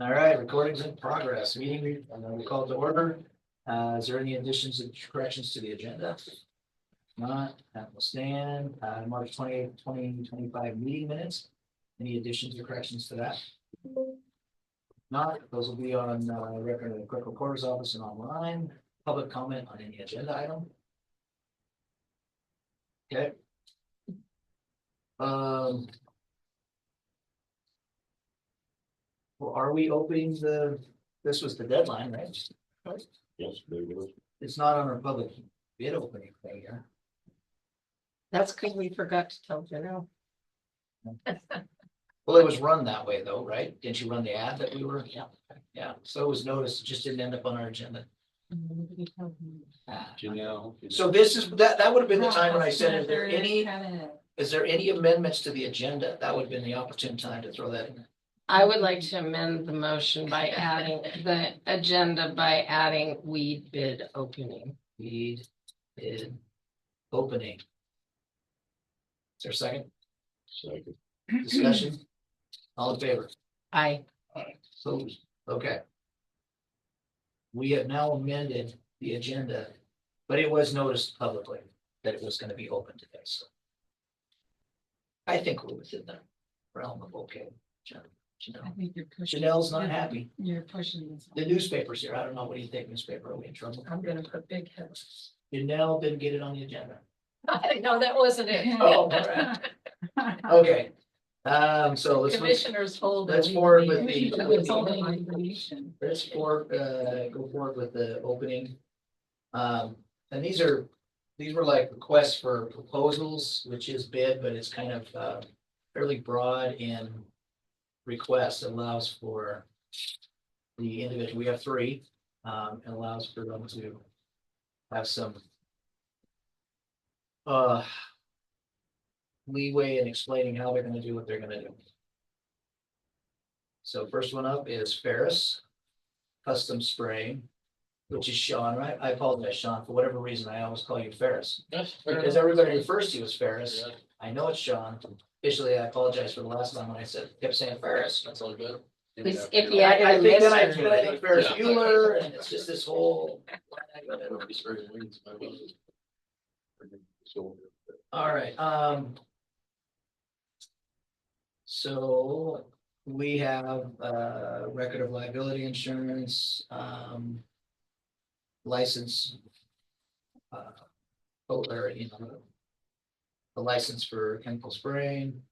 All right, recordings in progress, meeting, we call it to order. Is there any additions or corrections to the agenda? Not, that will stand, March 28th, 2025 meeting minutes. Any additions or corrections to that? Not, those will be on, record in the clerk recorder's office and online. Public comment on any agenda item? Okay. Well, are we opening this was the deadline, right? Yes, there it is. It's not on our public bid opening thing here. That's because we forgot to tell Janelle. Well, it was run that way though, right? Didn't you run the ad that we were? Yeah. Yeah, so it was noticed, it just didn't end up on our agenda. Janelle. So this is, that would have been the time when I said, is there any amendments to the agenda? That would have been the opportune time to throw that in. I would like to amend the motion by adding the agenda by adding weed bid opening. Weed bid opening. Is there a second Second. discussion? All in favor? I, So, okay. We have now amended the agenda, but it was noticed publicly that it was gonna be open today, so. I think we're within the realm of okay. I think you're pushing. Janelle's not happy. You're pushing this. The newspaper's here. I don't know. What do you think, newspaper? Are we in trouble? I'm gonna put big heads. Janelle didn't get it on the agenda. no, that wasn't it. Oh, all right. Okay. So Commissioners hold. let's forward with the- let's go forward with the opening. And these were like requests for proposals, which is bid, but it's kind of fairly broad in request. It allows for the individual. We have three, and allows for them to have some leeway in explaining how they're going to do what they're going to do. So first one up is Ferris Custom Spraying, which is Sean, right? I apologize, Sean, for whatever reason, I always call you Ferris. Yes. Because everybody refers to you as Ferris. I know it's Sean. Officially, I apologize for the last time when I kept saying Ferris. That's all good. If you I added a think then I mister. think Ferris Yeah. Bueller, and it's just this whole. All right, so we have record of liability insurance, license. Or, you know, the license for chemical spraying.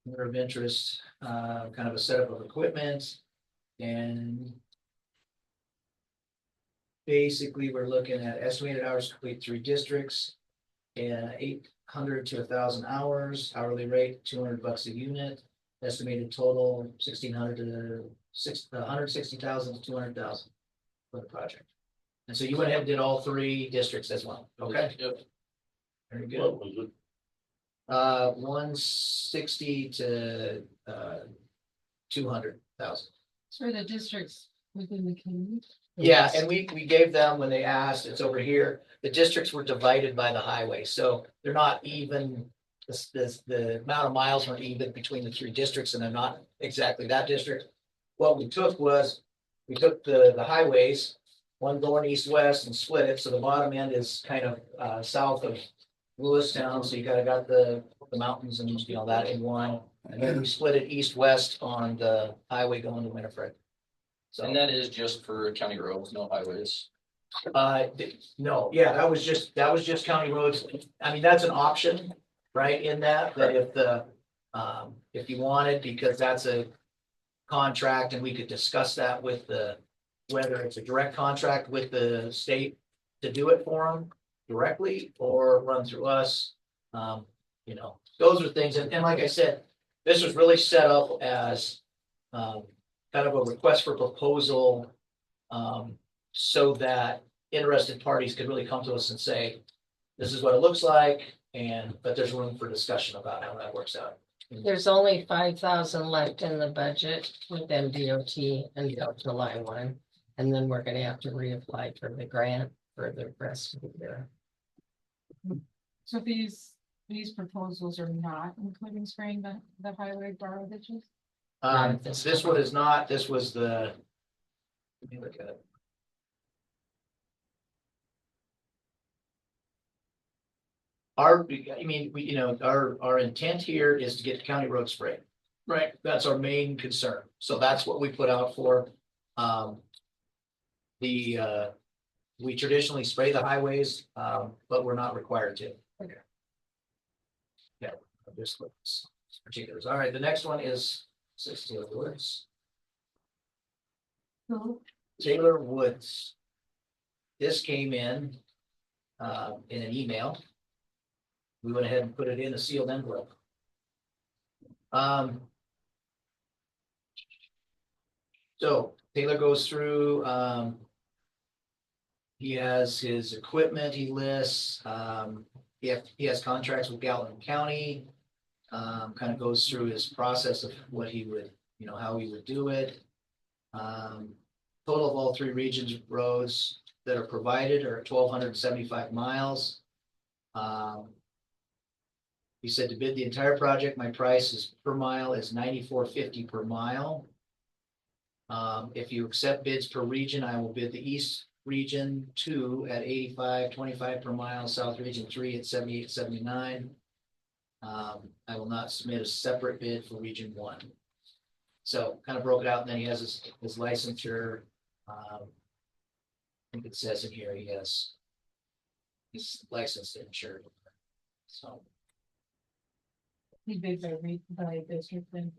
Matter of interest, kind of a setup of equipment and. Basically, we're looking at estimated hours to complete 3 districts. And 800 to 1,000 hours, hourly rate, $200 a unit. Estimated total 1,600 to 160,000 to 200,000 for the project. And so you went ahead and did all 3 districts as well, okay? Yep. Very good. What was it? 160 to 200,000. For the districts within the community. Yeah, and we gave them when they asked, it's over here, the districts were divided by the highway, so they're not even. The amount of miles weren't even between the 3 districts, and they're not exactly that district. What we took was, we took the highways, one going east-west and split it, so the bottom end is kind of south of Lewistown, so you got the mountains and you know that in one. And then we split it east-west on the highway going to Winifred. So. And that is just for county roads, no highways. No, yeah, that was just county roads. I mean, that's an option, right, in that if you wanted, because that's a contract and we could discuss that with whether it's a direct contract with the state to do it for them directly or run through us. You know, those are things. And like I said, this was really set up as, kind of a request for proposal, so that interested parties could really come to us and say, this is what it looks like, but there's room for discussion about how that works out. There's only 5,000 left in the budget with MDOT until July 1. And then we're gonna have to reapply for the grant for the rest of the year. So these proposals are not including spraying the highway borrow ditches? Not this This one is not, this was the. Let me look at it. I mean, we, our intent here is to get the county road sprayed. Right. That's our main concern. So that's what we put out for. We traditionally spray the highways, but we're not required to. Okay. Yeah, just particulars. All right, the next one is 60 Woods. So, Taylor Woods. This came in an email. We went ahead and put it in a sealed envelope. So Taylor goes through, he has his equipment he lists, he has contracts with Gallatin County. Kind of goes through his process of what he would, how he would do it. Total of all three regions roads that are provided are 1,275 miles. He said to bid the entire project, my price is per mile is $94.50 per mile. If you accept bids per region, I will bid the East Region 2 at $85.25 per mile, South Region 3 at $78.79. I will not submit a separate bid for Region 1. So kind of broke it out, and then he has his licensure. I think it says in here he's licensed and insured. So. he bid by district then.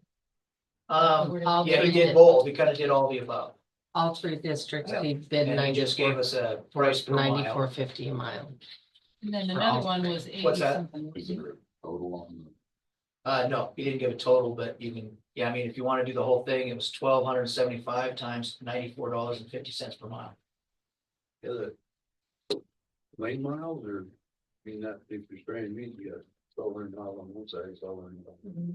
All Yeah, he three did both. He kind of did all the above. All three districts, Yeah. he bid And he just gave 94, us a price per mile. 94.50 a mile. And then For another all one was 80 What's that? something. Is there a total on No, he didn't give a total, but you can, I mean, if you want to do the whole thing, it was 1,275 times $94.50 per mile. the lane miles or, I mean, that, if you're spraying means you got 1,200 miles on one side, 1,200 miles. Mhm.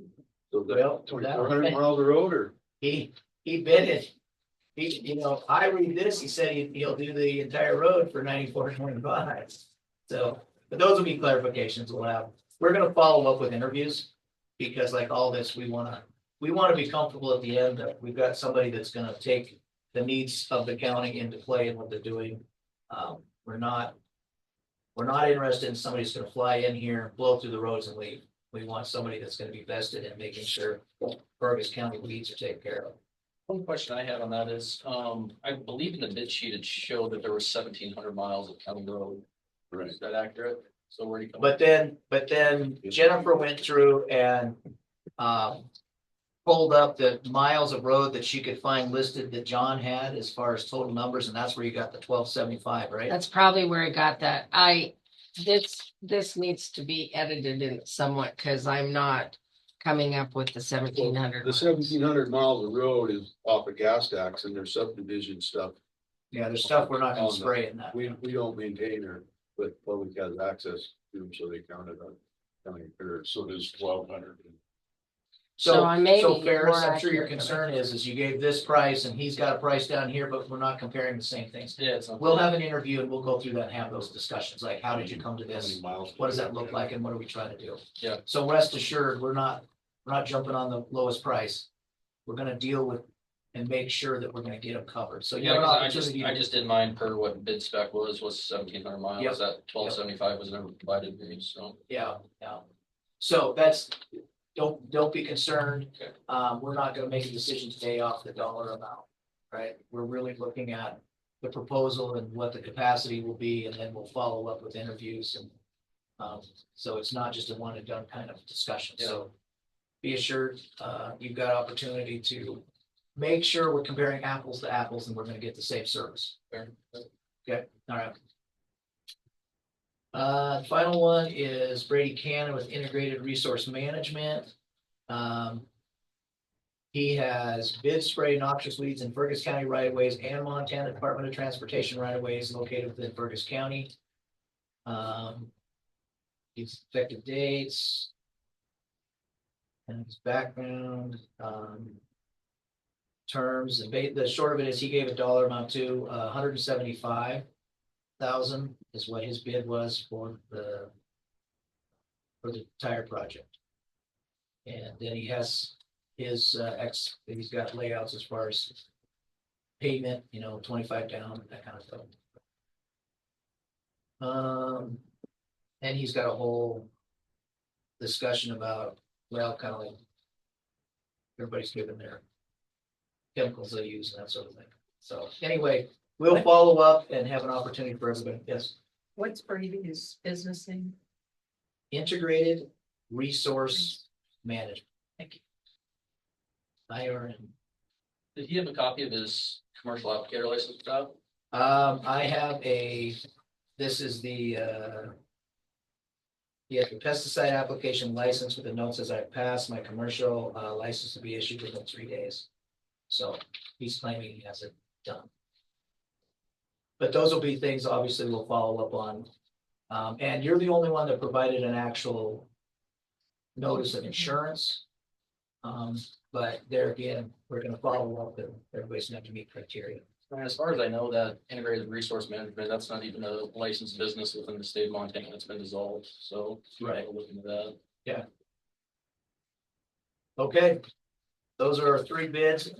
So is Well, that 2,400 miles of road or? He bid it. I read this, he said he'll do the entire road for $94.25. So, but those will be clarifications we'll have. We're gonna follow up with interviews. Because like all this, we wanna be comfortable at the end that we've got somebody that's gonna take the needs of the county into play and what they're doing. We're not interested in somebody who's gonna fly in here, blow through the roads and leave. We want somebody that's gonna be vested in making sure Fergus County weeds are taken care of. One question I had on that is, I believe in the bid sheet, it showed that there was 1,700 miles of county road. Right. Is that accurate? So where do you come? But then Jennifer went through and pulled up the miles of road that she could find listed that John had as far as total numbers, and that's where you got the 1,275, right? That's probably where I got that. This needs to be edited in somewhat, because I'm not coming up with the 1,700. The 1,700 miles of road is off of gas tax and there's subdivision stuff. Yeah, there's stuff we're not gonna On the- spray in that. We don't maintain or, but public has access to them, so they count it on county records. So there's 1,200. So I may So be Ferris, more I'm sure your accurate. concern is you gave this price and he's got a price down here, but we're not comparing the same things. Yeah, it's not. We'll have an interview and we'll go through that and have those discussions, like how did you come to How many this? miles? What does that look like and what are we trying to do? Yeah. So rest assured, we're not jumping on the lowest price. We're gonna deal with and make sure that we're gonna get them covered. So you Yeah, have an 'cause opportunity. I just did mine per what bid spec was 1,700 miles. Yep. That 1,275 was never provided to me, so. Yeah. So that's, don't be concerned. Okay. We're not gonna make a decision today off the dollar amount, right? We're really looking at the proposal and what the capacity will be, and then we'll follow up with interviews and. So it's not just a one and done kind of discussion, so. Be assured, you've got opportunity to make sure we're comparing apples to apples and we're gonna get the same service. Fair. Okay, all right. Final one is Brady Cannon with Integrated Resource Management. He has bid spray noxious weeds in Fergus County right of ways and Montana Department of Transportation right of ways located within Fergus County. His effective dates. And his background, terms, and the short of it is he gave a dollar amount to 175,000 is what his bid was for the entire project. And then he has his, he's got layouts as far as pavement, 25 down, that kind of stuff. And he's got a whole discussion about, well, kind of like everybody's given their chemicals they use and that sort of thing. So anyway, we'll follow up and have an opportunity for everybody. Yes. What's Brady's business name? Integrated Resource Management. Thank you. IRM. Did he have a copy of his commercial applicator license out? I have this is the, he has the pesticide application license with the notes as I passed, my commercial, license to be issued within 3 days. So he's claiming he has it done. But those will be things obviously we'll follow up on. And you're the only one that provided an actual notice of insurance. But there again, we're gonna follow up and everybody's gonna have to meet criteria. And as far as I know, that integrated resource management, that's not even a licensed business within the state of Montana. It's been dissolved. So Right. we'll look into that. Okay, those are our 3 bids.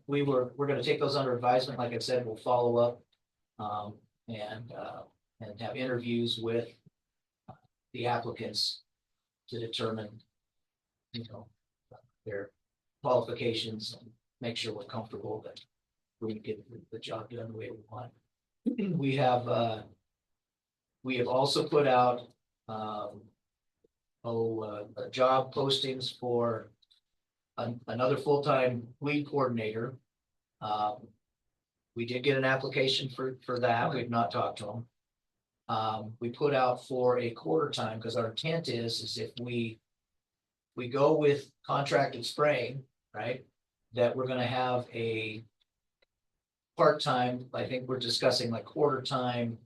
We're gonna take those under advisement. Like I said, we'll follow up. And have interviews with the applicants to determine, their qualifications and make sure we're comfortable that we can get the job done the way we want. We have also put out, job postings for another full-time weed coordinator. We did get an application for that. We've not talked to them. We put out for a quarter time because our intent is if we go with contracted spraying, right? That we're gonna have a part-time, I think we're discussing like quarter time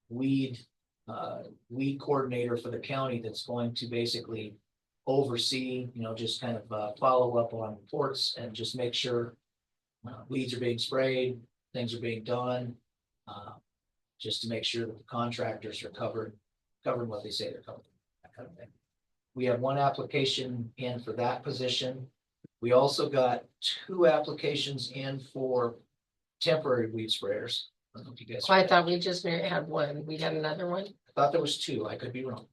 weed coordinator for the county that's going to basically oversee, just kind of follow up on reports and just make sure weeds are being sprayed, things are being done, just to make sure that the contractors are covering what they say they're covering, that kind of thing. We have 1 application in for that position. We also got 2 applications in for temporary weed sprayers. I don't know if you guys. Oh, I thought we just had one. We got another one. I thought there was 2. I could be wrong.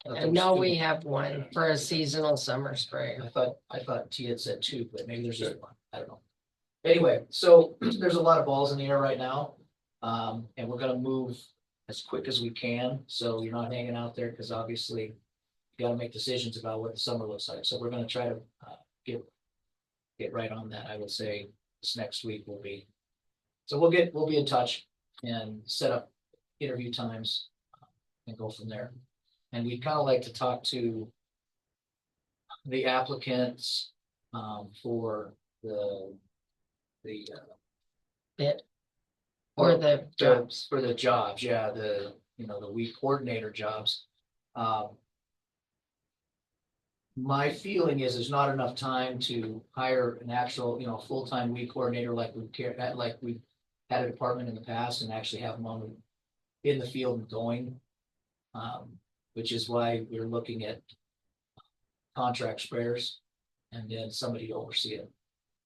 I thought there And was no, 2. we have one for a seasonal summer sprayer. I thought T had said 2, but maybe there's just 1. I don't know. Anyway, so there's a lot of balls in the air right now. And we're gonna move as quick as we can, so you're not hanging out there, because obviously you gotta make decisions about what the summer looks like. So we're gonna try to get right on that. I would say this next week will be. So we'll be in touch and set up interview times and go from there. And we'd kind of like to talk to the applicants for the Bit. Or the jobs. For the jobs, yeah, the weed coordinator jobs. My feeling is there's not enough time to hire an actual, full-time weed coordinator like we've had a department in the past and actually have them in the field and going. Which is why we're looking at contract sprayers and then somebody to oversee it.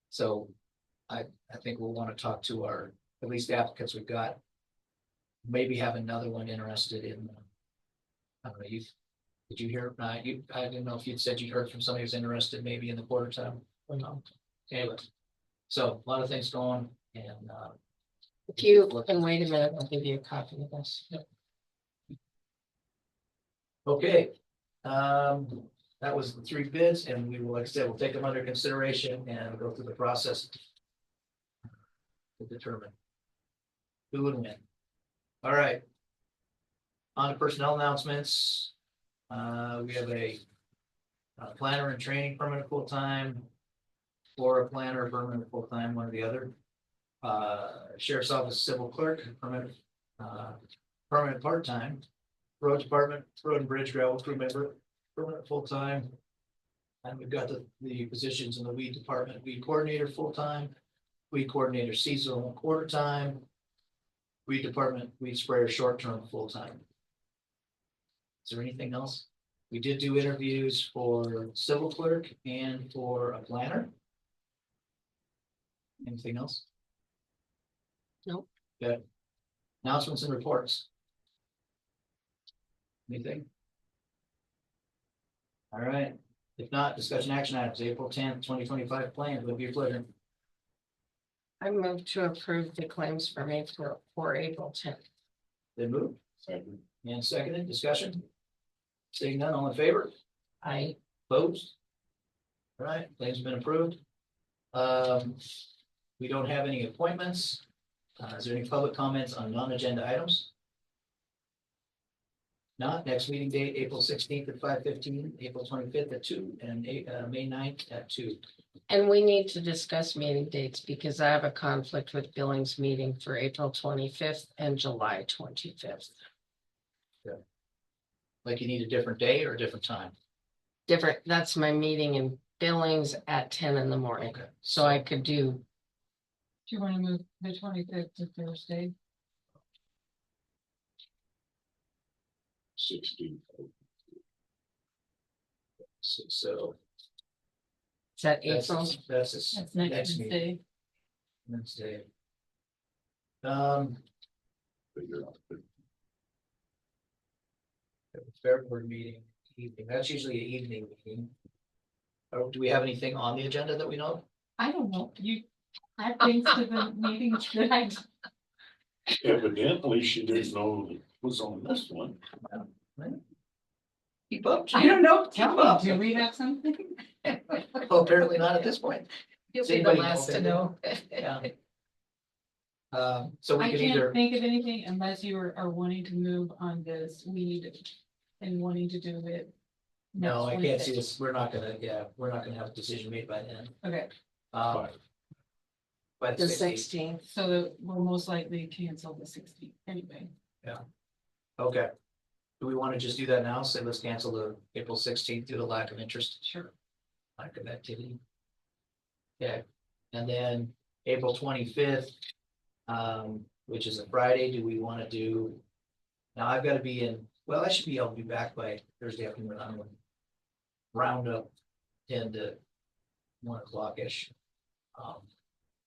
So I think we'll want to talk to at least the applicants we've got. Maybe have another one interested in, I don't know, did you hear, I didn't know if you'd said you'd heard from somebody who's interested maybe in the quarter time or not. Anyway, so a lot of things going and. If you can wait a minute, I'll give you a copy of this. Okay, that was the 3 bids and we will, like I said, we'll take them under consideration and go through the process to determine who would win. All right. On to personnel announcements. We have a planner and training permanent full-time, or a planner permanent full-time, one or the other. Sheriff's Office civil clerk permanent part-time. Road department, road and bridge gravel crew member, permanent full-time. And we've got the positions in the weed department, weed coordinator full-time, weed coordinator seasonal quarter-time, weed department, weed sprayer short-term full-time. Is there anything else? We did do interviews for civil clerk and for a planner. Anything else? Nope. Good. Announcements and reports. Anything? All right, if not, discussion action items, April 10th, 2025 plan, would be your pleasure. I move to approve the claims for April 10th. Then move Second. and seconded, discussion. Seeing none, all in favor? I, Opposed? All right, claims have been approved. We don't have any appointments. Is there any public comments on non-agenda items? Not, next meeting date, April 16th at 5:15, April 25th at 2, and May 9th at 2. and we need to discuss meeting dates because I have a conflict with Billings meeting for April 25th and July 25th. Like you need a different day or a different time? Different, that's my meeting in Billings at 10 in the morning, Okay. so I could do, Do you wanna move the 25th to Thursday? 16. So is that that's, April? that's That's next meeting. Wednesday. Wednesday. Figure out. Fair board meeting, evening, that's usually an evening meeting. Or do we have anything on the agenda that we know? of? I don't know, you add things to the meetings that I, Evidently, she didn't know it was on this one. Keep up. I don't know, Keep tell up. me, do we have something? Well, apparently not at this point. You'll be the last to know. Yeah. So we I can can't either, think of anything unless you are wanting to move on this weed and wanting to do it. no, I next can't see Wednesday. this, we're not gonna have a decision made by then. Okay, Um, By the The 16th. 16th. so that we'll most likely cancel the 16th anyway. Okay. Do we want to just do that now? Say let's cancel the April 16th due to lack of interest, Sure. lack of activity. Okay, and then April 25th, which is a Friday, do we want to do? Now I've got to be in, well, I should be able to be back by Thursday afternoon. I'm gonna round up 10 to 1 o'clock-ish.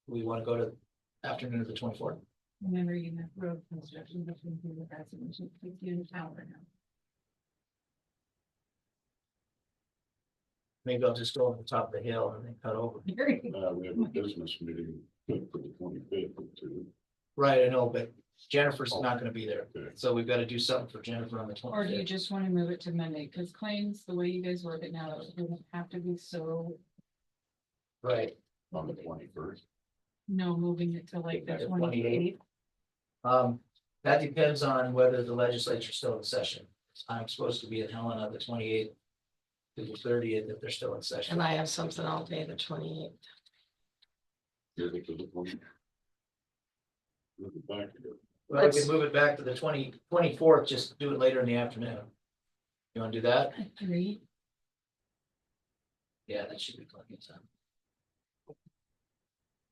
We want to go to afternoon of the 24th. Remember, you have road construction between here and that's it should take you an hour now. Maybe I'll just go over the top of the hill and then cut over. We have a business meeting for the 25th or two. Right, I know, but Jennifer's not gonna be there, Okay. so we've got to do something for Jennifer on the Or do you 25th. just wanna move it to Monday, cause claims, the way you guys work it now, it doesn't have to be so, Right, On the 21st. no, moving it to like the The 28th. that depends on whether the legislature's still in session. I'm supposed to be in Helena the 28th to the 30th if they're still in session. And I have something all day, the 28th. Here's it to the 20. Look it back again. Well, we Let's- can move it back to the 24th, just do it later in the afternoon. You wanna do that? At 3, Yeah, that should be plenty of time.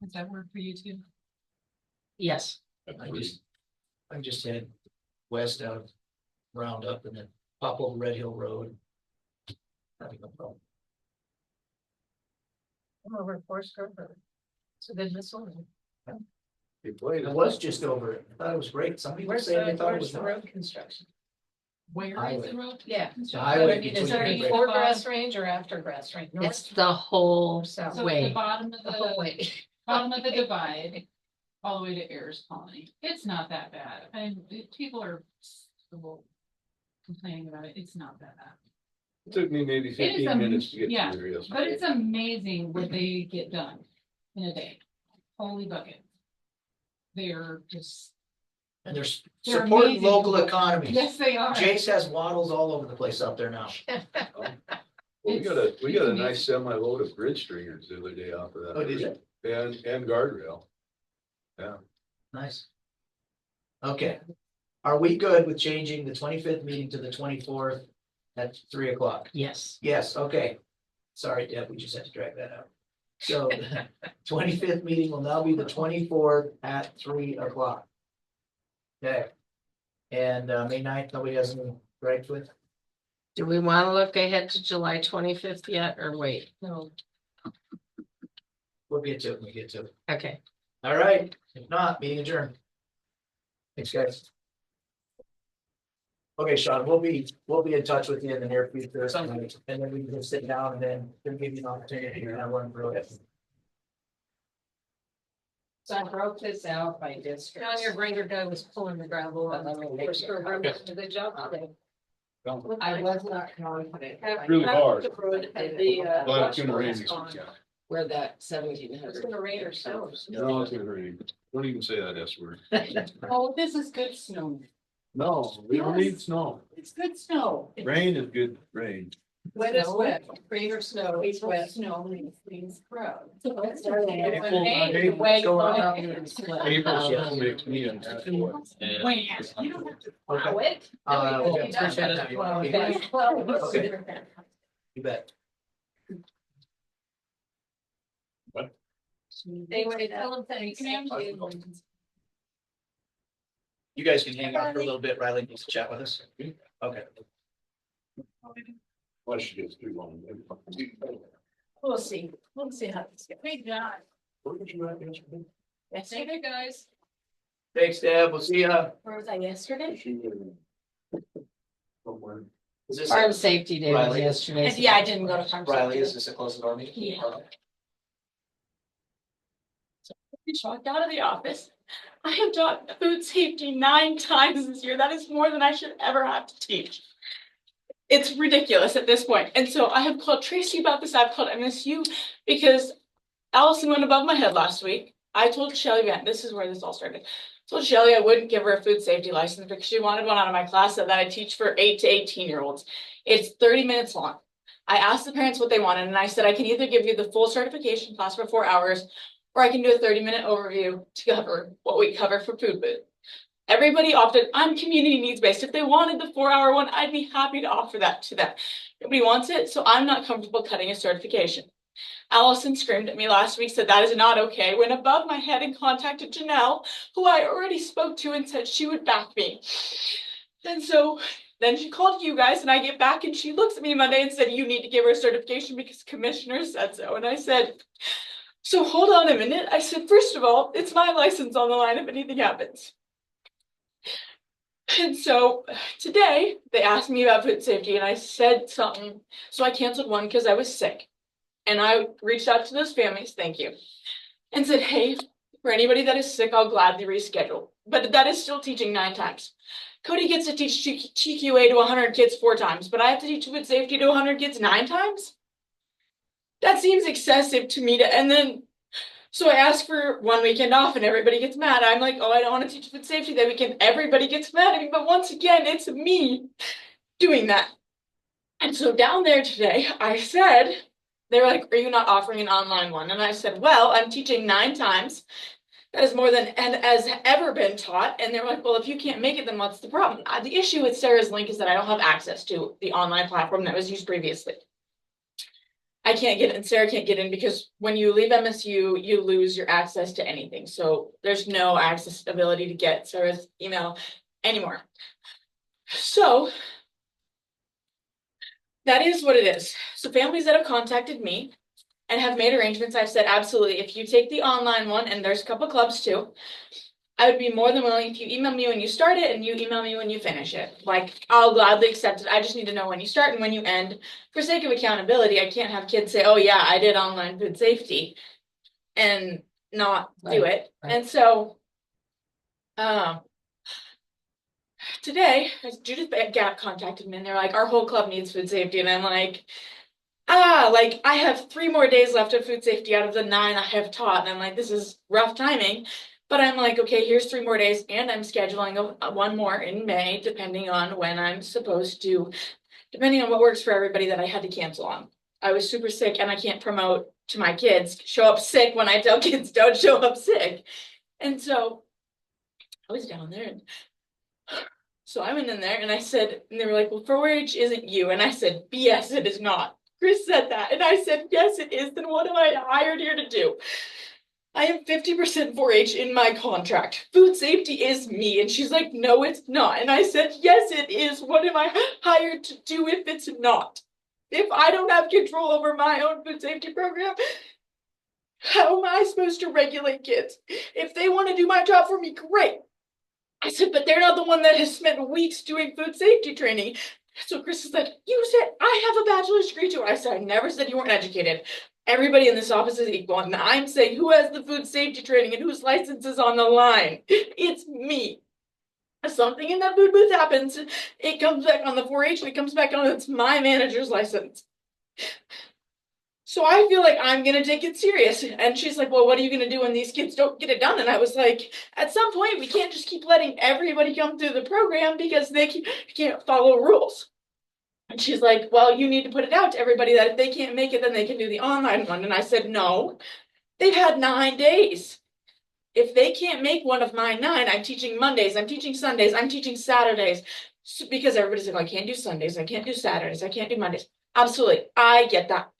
does that work for you too? Yes, At I 3. just head west out of Roundup and then pop over Red Hill Road. That'd be no problem. I'm over Forest Grove Road. It's a good missile. He played It it. was just over it. I thought it was great. Some people Where's say they the, thought it where's was the not. road construction? Where is Highway. the road? Yeah. The highway Is between it Green Bay. before Grass Range or after Grass Range? It's the whole So it's the way, bottom of the whole the, way. bottom of the divide, all the way to Ayers Colony. It's not that bad. And people are still complaining about it. It's not that bad. It took me maybe is 15 minutes to get yeah, to there. Yes. But it's amazing what they get done in a day. Holy bucket. They're just, And they're They're supporting amazing. local economies. yes, they are. Jace has waddles all over the place out there now. Well, we got a nice semi load of bridge stringers the other day off of that. Oh, did you? And guardrail. Yeah. Nice. Okay. Are we good with changing the 25th meeting to the 24th at 3 o'clock? Yes, Yes, okay. Sorry, Deb, we just had to drag that out. So 25th meeting will now be the 24th at 3 o'clock. Okay. And May 9th, nobody has any gripes with? Do we want to look ahead to July 25th yet, or wait? No. We'll get to it when we get to it. Okay. All right, if not, meeting adjourned. Thanks, guys. Okay, Sean, we'll be in touch with you in the near future, and then we can sit down and then give you an opportunity to have one through it. So I broke this out by district. John, your grinder guy was pulling the gravel But let me make on. sure. Did a good job today. I was not confident. Really hard. The road and the, Well, it's gonna rain. was gone. Where that It's 1700. gonna rain or snow. No, it's gonna rain. Don't even say that S word. Oh, this is good snow. No, we don't need snow. It's good snow. Rain is good rain. Wet is wet, rain or snow, it's April wet. snow means things grow. April makes me unhappy. Wait, you don't have to Okay. plow it. Okay. It does. Appreciate that. Well, Okay. well, Okay. You bet. Anyway, tell them thanks. Thank you. You guys can hang out for a little bit. Riley needs to chat with us. Okay. Unless she gets too long. We'll see how this goes. Great job. Where was you at yesterday? Yes, hey there, guys. Thanks, Deb. We'll see ya. Where was I yesterday? She was somewhere. Is this Farm safety day was Riley? yesterday. Yeah, I didn't go to farm. Riley, is this a close door meeting? Yeah. Just walked out of the office. I have taught food safety 9 times this year. That is more than I should ever have to teach. It's ridiculous at this point. And so I have called Tracy about this. I've called MSU because Allison went above my head last week. I told Shelly, this is where this all started. Told Shelly I wouldn't give her a food safety license because she wanted one out of my class that I teach for 8 to 18-year-olds. It's 30 minutes long. I asked the parents what they wanted, and I said I can either give you the full certification class for 4 hours, or I can do a 30-minute overview to cover what we cover for food booth. Everybody opted, I'm community needs based. If they wanted the 4-hour one, I'd be happy to offer that to them. Nobody wants it, so I'm not comfortable cutting a certification. Allison screamed at me last week, said that is not okay, went above my head and contacted Janelle, who I already spoke to and said she would back me. And so then she called you guys, and I get back and she looks at me Monday and said, you need to give her a certification because commissioner said so. And I said, so hold on a minute. I said, first of all, it's my license on the line if anything happens. And so today they asked me about food safety and I said something. So I canceled one because I was sick. And I reached out to those families, thank you, and said, hey, for anybody that is sick, I'll gladly reschedule. But that is still teaching 9 times. Cody gets to teach TQA to 100 kids 4 times, but I have to teach food safety to 100 kids 9 times? That seems excessive to me and then, so I asked for 1 weekend off and everybody gets mad. I'm like, oh, I don't want to teach food safety that weekend. Everybody gets mad at me, but once again, it's me doing that. And so down there today, I said, they're like, are you not offering an online one? And I said, well, I'm teaching 9 times. That is more than has ever been taught. And they're like, well, if you can't make it, then what's the problem? The issue with Sarah's link is that I don't have access to the online platform that was used previously. I can't get in, Sarah can't get in because when you leave MSU, you lose your access to anything. So there's no accessibility to get Sarah's email anymore. So that is what it is. So families that have contacted me and have made arrangements, I've said, absolutely, if you take the online one, and there's a couple clubs too, I would be more than willing if you email me when you start it and you email me when you finish it. Like, I'll gladly accept it. I just need to know when you start and when you end. For sake of accountability, I can't have kids say, oh yeah, I did online food safety and not do it. Right. And so, today, Judith Gap contacted me and they're like, our whole club needs food safety. And I'm like, like I have 3 more days left of food safety out of the 9 I have taught. And I'm like, this is rough timing. But I'm like, okay, here's 3 more days and I'm scheduling one more in May, depending on when I'm supposed to, depending on what works for everybody that I had to cancel on. I was super sick and I can't promote to my kids, show up sick when I tell kids don't show up sick. And so I was down there and so I went in there and I said, and they were like, well, 4-H isn't you. And I said, BS, it is not. Chris said that. And I said, yes, it is. Then what am I hired here to do? I am 50% 4-H in my contract. Food safety is me. And she's like, no, it's not. And I said, yes, it is. What am I hired to do if it's not? If I don't have control over my own food safety program, how am I supposed to regulate kids? If they want to do my job for me, great. I said, but they're not the one that has spent weeks doing food safety training. So Chris said, you said I have a bachelor's degree too. I said, I never said you weren't educated. Everybody in this office is equal. And I'm saying who has the food safety training and whose license is on the line? It's me. If something in that food booth happens, it comes back on the 4-H and it comes back on, it's my manager's license. So I feel like I'm gonna take it serious. And she's like, well, what are you gonna do when these kids don't get it done? And I was like, at some point, we can't just keep letting everybody come through the program because they can't follow rules. And she's like, well, you need to put it out to everybody that if they can't make it, then they can do the online one. And I said, no, they've had 9 days. If they can't make one of my 9, I'm teaching Mondays, I'm teaching Sundays, I'm teaching Saturdays. So, because everybody's like, I can't do Sundays, I can't do Saturdays, I can't do Mondays. Absolutely, I get that.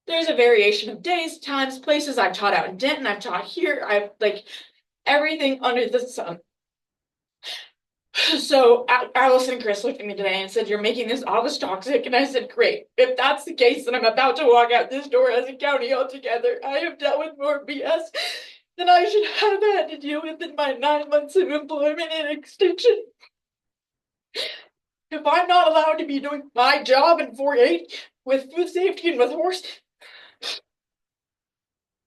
There's a variation of days, times, places. I've taught out in Denton, I've taught here, I've like everything under the sun. So Allison and Chris looked at me today and said, you're making this office toxic. And I said, great. If that's the case, then I'm about to walk out this door as a county altogether. I have dealt with more BS than I should have had to deal with in my 9 months of employment and extension. If I'm not allowed to be doing my job in 4-H with food safety and with horse,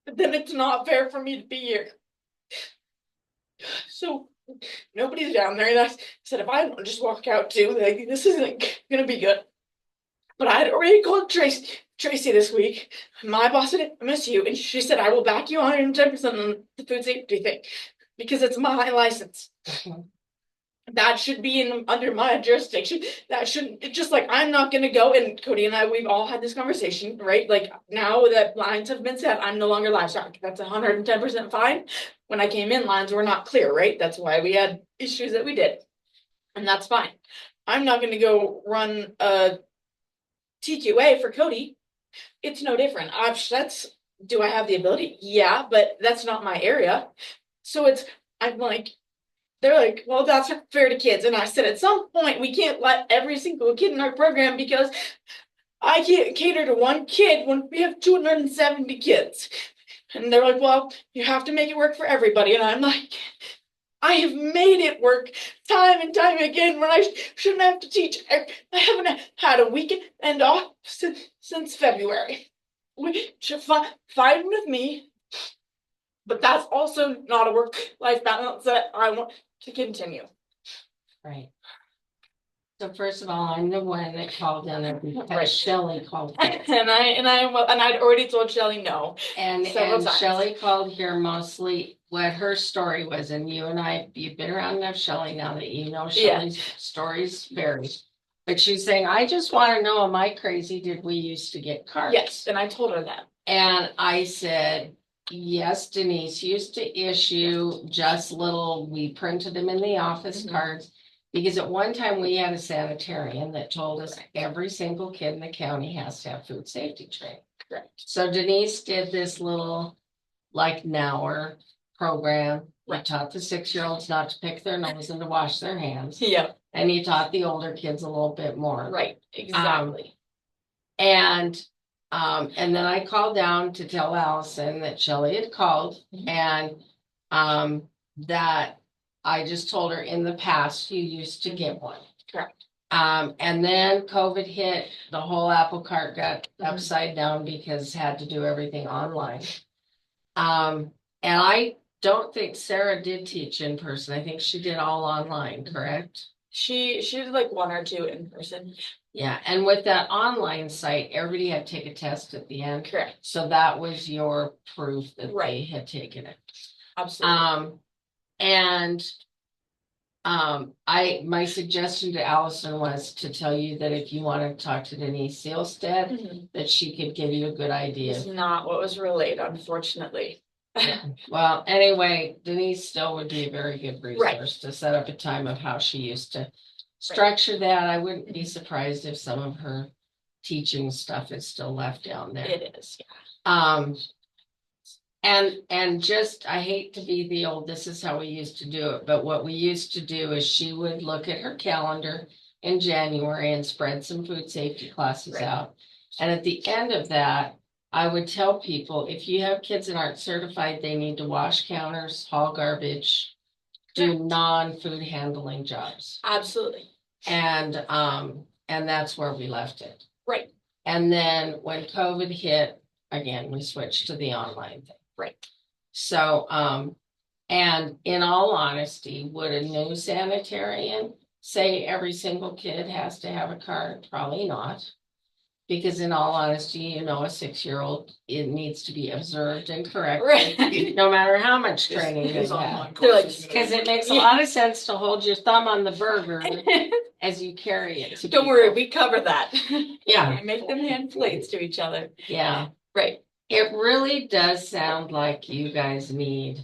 then it's not fair for me to be here. So nobody's down there. And I said, if I don't just walk out too, like, this isn't gonna be good. But I had already called Tracy this week, my boss at MSU, and she said, I will back you 110% on the food safety thing because it's my license. That should be under my jurisdiction. That shouldn't, it's just like, I'm not gonna go, and Cody and I, we've all had this conversation, right? Like, now that lines have been set, I'm no longer livestock. That's 110% fine. When I came in, lines were not clear, right? That's why we had issues that we did. And that's fine. I'm not gonna go run a TQA for Cody. It's no different. Do I have the ability? Yeah, but that's not my area. So I'm like, they're like, well, that's not fair to kids. And I said, at some point, we can't let every single kid in our program because I can't cater to one kid when we have 270 kids. And they're like, well, you have to make it work for everybody. And I'm like, I have made it work time and time again when I shouldn't have to teach. I haven't had a weekend off since February. Which fine with me. But that's also not a work-life balance that I want to continue. Right. So first of all, I'm the one that called in there because Right. Shelley called. here. And I'd already told Shelly no. And Several times. Shelley called here mostly what her story was, and you've been around enough Shelley now that you know Yeah. Shelley's stories vary. But she's saying, I just want to know, am I crazy? Did we used to get cards? Yes, and I told her that. And I said, yes, Denise used to issue just we printed them in the office Mhm. cards. Because at one time we had a sanitarian that told us every single kid in the county has to have food safety training. Correct. So Denise did this little like Nour program. We Right. taught the 6-year-olds not to pick their nose and to wash their hands. Yeah, And he taught the older kids a little bit more. right, exactly. And then I called down to tell Allison that Shelley had called Mhm. and that I just told her in the past you used to get one. Correct. And then COVID hit, the whole apple cart got Mhm. upside down because had to do everything online. And I don't think Sarah did teach in person. I think she did all online, correct? She did like 1 or 2 in person. Yeah, and with that online site, everybody had to take a test at the end. Correct. So that was your proof that they Right. had taken it. Absolutely. My suggestion to Allison was to tell you that if you want to talk to Denise Sealstead, Mhm. that she could give you a good idea. It's not what was relayed, unfortunately. Well, anyway, Denise still would be a very good Right. resource to set up a time of how she used to structure that. I wouldn't be surprised if some of her teaching stuff is still left down there. It is, yeah. And just, I hate to be the old, this is how we used to do it, but what we used to do is she would look at her calendar in January and spread some food safety classes Right. out. And at the end of that, I would tell people, if you have kids that aren't certified, they need to wash counters, haul garbage, do Correct. non-food handling jobs. Absolutely. And that's where we left it. Right. And then when COVID hit, again, we switched to the online thing. Right. So, and in all honesty, would a new sanitarian say every single kid has to have a card? Probably not. Because in all honesty, a 6-year-old, it needs to be observed and corrected, Right. no matter how much training His they online have. They're like, courses. Because it makes a lot of sense to hold your thumb on the burger as you carry it to Don't worry, people. we cover that. Yeah, We make them hand plates to each other. yeah. Right. It really does sound like you guys need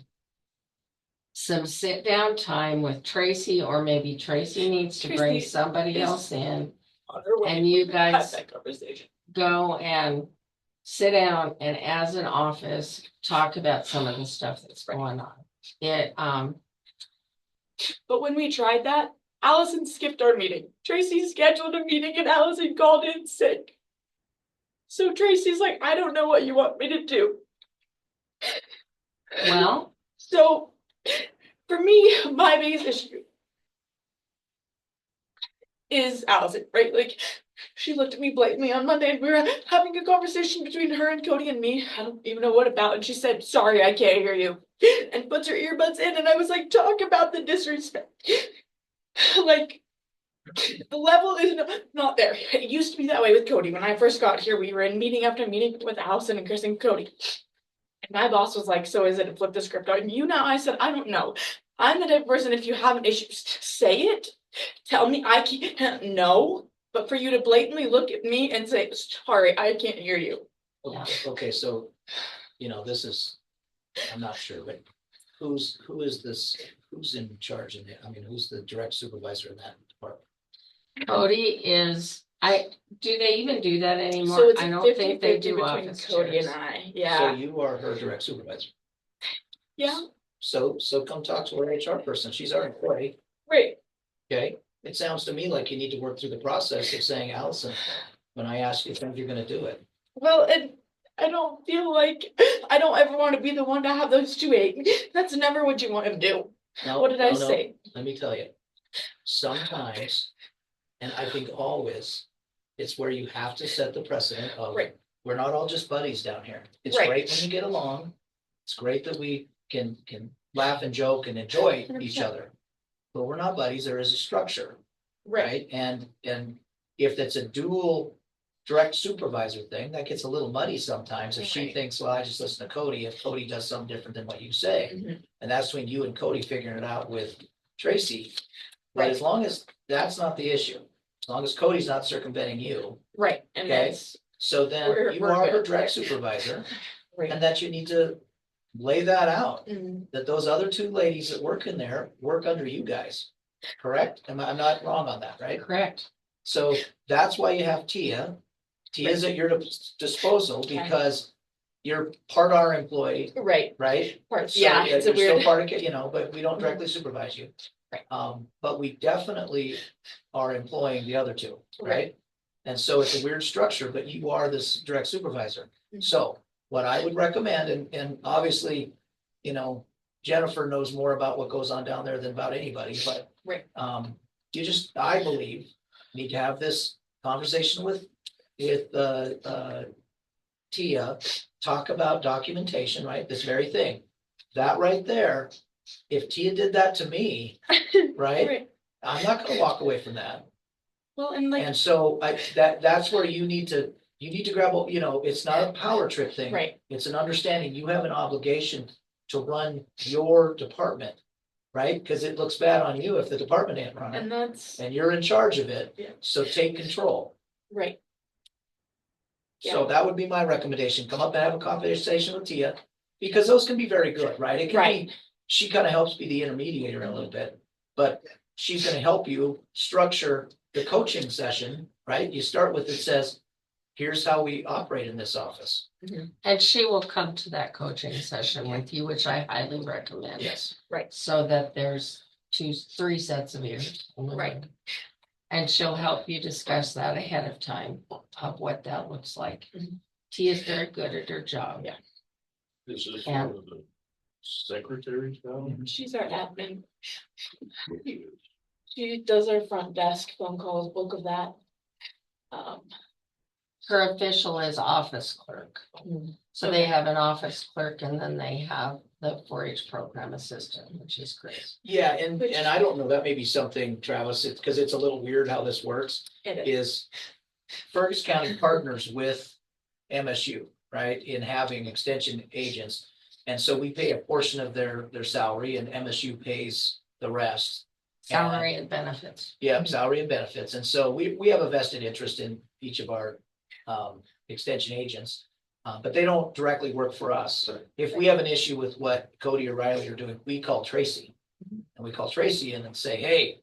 some sit down time with Tracy, or maybe Tracy needs to bring Tracy somebody is- else in. On her way, And you we're gonna have guys- that conversation. Go and sit down and as an office, talk about some of the stuff that's going on. It, But when we tried that, Allison skipped our meeting. Tracy scheduled a meeting and Allison called in sick. So Tracy's like, I don't know what you want me to do. well, So for me, my biggest issue is Allison, right? Like, she looked at me blatantly on Monday and we were having a conversation between her and Cody and me. I don't even know what about. And she said, sorry, I can't hear you. And puts her earbuds in. And I was like, talk about the disrespect. Like, the level is not there. It used to be that way with Cody. When I first got here, we were in meeting after meeting with Allison and Chris and Cody. And my boss was like, so is it, flip the script on you now? I said, I don't know. I'm the type of person, if you have an issue, say it. Tell me I can't know. But for you to blatantly look at me and say, sorry, I can't hear you. Okay, so, this is, I'm not sure, but who is this, who's in charge in it? I mean, who's the direct supervisor in that department? Cody is, do they even do that So anymore? it's I don't 50-50 think they do between office Cody chairs. and I. So Yeah. you are her direct supervisor. Yeah. So come talk to our HR person. She's our employee, Right. okay? It sounds to me like you need to work through the process of saying, Allison, when I ask you, think you're gonna do it. Well, and I don't feel like I don't ever want to be the one to have those 2-8. That's never what you want to do. No, What did I no, no. say? Let me tell you, sometimes, and I think always, it's where you have to set the precedent of, Right. we're not all just buddies down here. It's Right. great when you get along. It's great that we can laugh and joke and enjoy each 100%. other. But we're not buddies, there is a structure, Right. right? And if it's a dual direct supervisor thing, that gets a little muddy sometimes. If she Right. thinks, well, I just listen to Cody, if Cody does something different than what you say. Mhm. And that's between you and Cody figuring it out with Tracy. But Right. as long as that's not the issue, as long as Cody's not circumventing you, Right. And Okay. that's so then We're- you we're are her good. direct supervisor. right. And that you need to lay that out, Mm, that those other two ladies that work in there work under you guys. Correct? I'm not wrong on that, right? Correct. So that's why you have Tia. Tia's at your disposal Okay. because you're part our employee, Right. right? Parts. So, Yeah. It's a you're still weird. part of, but we don't directly supervise you. Right. But we definitely are employing the other two, Right. right? And so it's a weird structure, but you are this direct supervisor. Mhm. So what I would recommend, and obviously, Jennifer knows more about what goes on down there than about anybody, but. Right. You just, I believe, need to have this conversation with Tia, talk about documentation, right? This very thing. That right there, if Tia did that to me, right? Right. I'm not gonna walk away from that. Well, and like, And so that's where you need to grab, it's not a power trip thing. right. It's an understanding. You have an obligation to run your department, right? Because it looks bad on you if the department ain't running And that's and you're in charge of it. Yeah. So take control. right. So that would be my recommendation. Come up and have a conversation with Tia, because those can be very good, right? It can Right. be, she kind of helps be the intermediator a little bit, but she's gonna help you structure the coaching session, right? You start with, it says, here's how we operate in this office. And she will come to that coaching session with you, which I highly recommend. Yes. So that there's 3 sets of ears. Right. And she'll help you discuss that ahead of time of what that looks like. Mhm. Tia's very good at her job. Yeah. This is And- one of the secretaries now. She's our admin. She does our front desk phone calls, bulk of that. Her official is office clerk. So they have an office clerk and then they have the 4-H program assistant, which is Chris. Yeah, and I don't know, that may be something, Travis, it's because it's a little weird how this works, It is. is Fergus County partners with MSU, right, in having extension agents. And so we pay a portion of their salary and MSU pays the rest. Salary and benefits. Yeah, salary and benefits. And so we have a vested interest in each of our extension agents. But they don't directly work for us. If we have an issue with what Cody or Riley are doing, we call Tracy. And we call Tracy in and say, hey,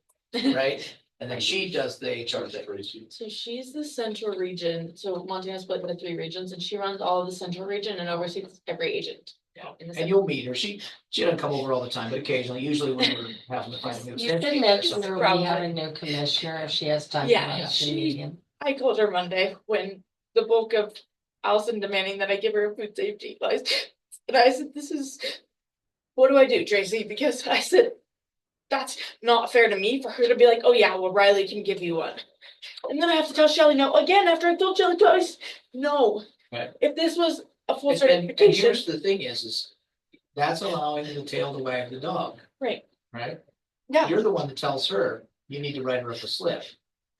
right? And then she does the HR thing. So she's the central region, so Montana's split into 3 regions, and she runs all of the central region and oversees every agent. Yeah. in the And center. you'll meet her. She doesn't come over all the time, but occasionally, usually when we're having to find a new You extension. can agent or mention something. her, we have a new commissioner if she has time. to Yeah, mention she- medium. I called her Monday when the bulk of Allison demanding that I give her a food safety license. And I said, what do I do, Tracy? Because I said, that's not fair to me for her to be like, oh yeah, well, Riley can give you one. And then I have to tell Shelley no again after I told Shelley twice. No. Right. If this was a full And certification, here's the thing is that's allowing the tail to wag the dog, right? right? Yeah. You're the one that tells her you need to write her up a slip,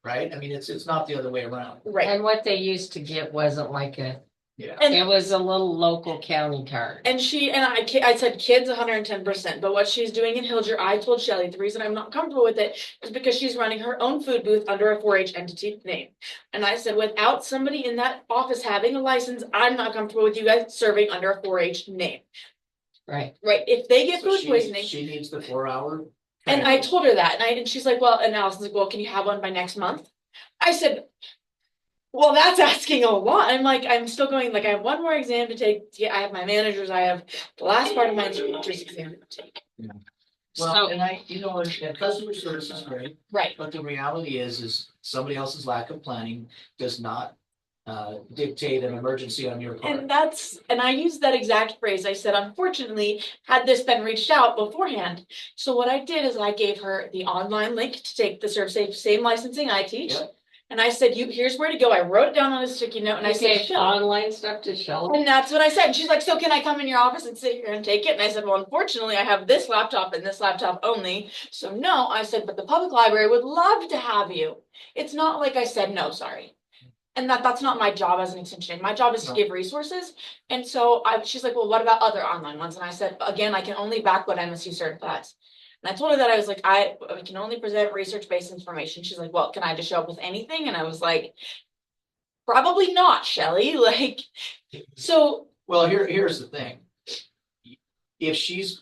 right? I mean, it's not the other way around. Right. And what they used to get wasn't like Yeah. And it was a little local county card. And I said kids 110%, but what she's doing in Hilger, I told Shelley, the reason I'm not comfortable with it is because she's running her own food booth under a 4-H entity name. And I said, without somebody in that office having a license, I'm not comfortable with you guys serving under a 4-H name. Right. Right? If they get So food poisoning, she needs the 4-hour. and I told her that, and she's like, well, and Allison's like, well, can you have one by next month? I said, well, that's asking a lot. I'm like, I'm still going, like, I have one more exam to take. Yeah, I have my managers, I have the last part of my teacher's exam to take. Well, So- and and customer service is great, Right. but the reality is somebody else's lack of planning does not dictate an emergency on your part. And I used that exact phrase. I said, unfortunately, had this been reached out beforehand. So what I did is I gave her the online link to take the ServSafe same licensing I teach. Yep. And I said, here's where to go. I wrote it down on a sticky note and I said, Okay, "Shelley." online stuff to Shelley. And that's what I said. And she's like, so can I come in your office and sit here and take it? And I said, well, unfortunately, I have this laptop and this laptop only. So no, I said, but the public library would love to have you. It's not like I said, no, sorry. And that's not my job as an extension. My job is to No. give resources. And so she's like, well, what about other online ones? And I said, again, I can only back what MSU certifies. And I told her that I was like, I can only present research-based information. She's like, well, can I just show up with anything? And I was like, probably not, Shelley. Like, so Well, here's the thing. If she's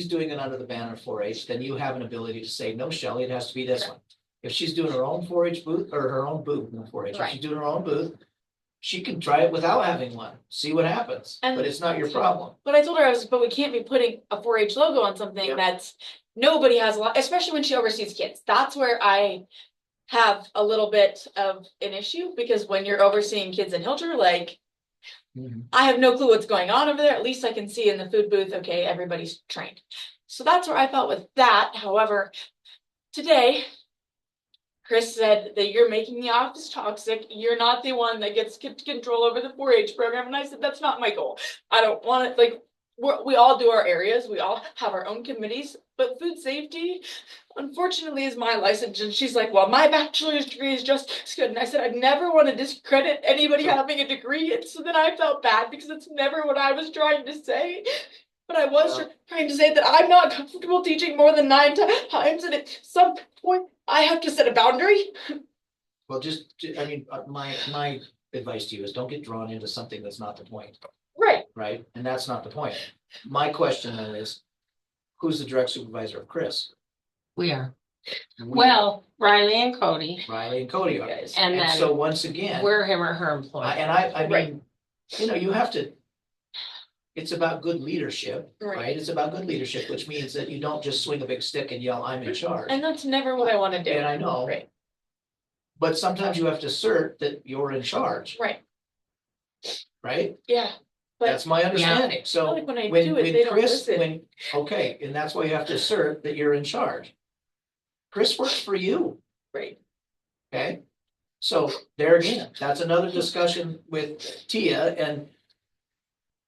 doing it under the banner 4-H, then you have an ability to say, no, Shelley, it has to be this one. If she's doing her own 4-H booth or her own booth, not 4-H, if Right. she's doing her own booth, she can try it without having one, see what happens, And- but it's not your problem. But I told her but we can't be putting a 4-H logo on something Yep. that's nobody has a lot, especially when she oversees kids. That's where I have a little bit of an issue because when you're overseeing kids in Hilger, like I have no clue what's going on over there. At least I can see in the food booth, okay, everybody's trained. So that's where I felt with that. However, today, Chris said that you're making the office toxic. You're not the one that gets control over the 4-H program. And I said, that's not my goal. I don't want it. Like, we all do our areas. We all have our own committees. But food safety, unfortunately, is my license. And she's like, well, my bachelor's degree is just as good. And I said, I'd never want to discredit anybody having a degree. And so then I felt bad because it's never what I was trying to say. But I was trying to say that I'm not comfortable teaching more than 9 times. And at some point, I have to set a boundary. Well, I mean, my advice to you is don't get drawn into something that's not the point, Right. right? And that's not the point. My question though is, who's the direct supervisor of Chris? We are. Well, Riley and Cody, Riley and Cody are. Guys. and And so then once again, we're him or her employee. I Right. mean, you know, you have to. It's about good leadership, Right. right? It's about good leadership, which means that you don't just swing a big stick and yell, I'm in charge. And that's never what I wanna do. And I know. Right. But sometimes you have to assert that you're in charge, Right, right? yeah, but That's my understanding. I feel So like when I when, do it, they when don't Chris, listen. okay, and that's why you have to assert that you're in charge. Chris works for you, Right, okay? So there again, that's another discussion with Tia, and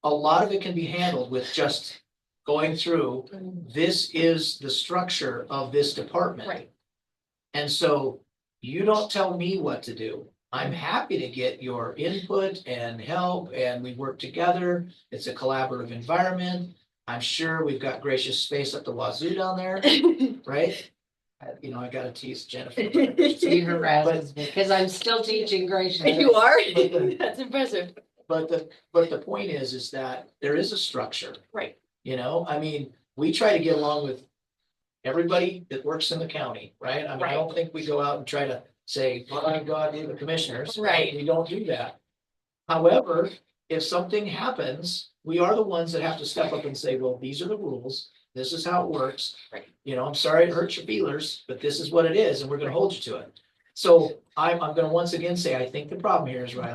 a lot of it can be handled with just going through, this is the structure of this department. right, And so you don't tell me what to do. I'm happy to get your input and help, and we work together. It's a collaborative environment. I'm sure we've got gracious space up the wazoo down there, right? You know, I gotta tease Jennifer. She harasses me because I'm still teaching Gracious. You are? But That's impressive. but the point is that there is a structure. Right. You know, I mean, we try to get along with everybody that works in the county, right? I mean, I don't think we go out and try to say, by God, you're the commissioners. Right. We don't do that. However, if something happens, we are the ones that have to step up and say, well, these are the rules. This is how it works. Right. You know, I'm sorry it hurts your feelers, but this is what it is, and we're gonna hold you to it. So I'm gonna once again say, I think the problem here is, Riley,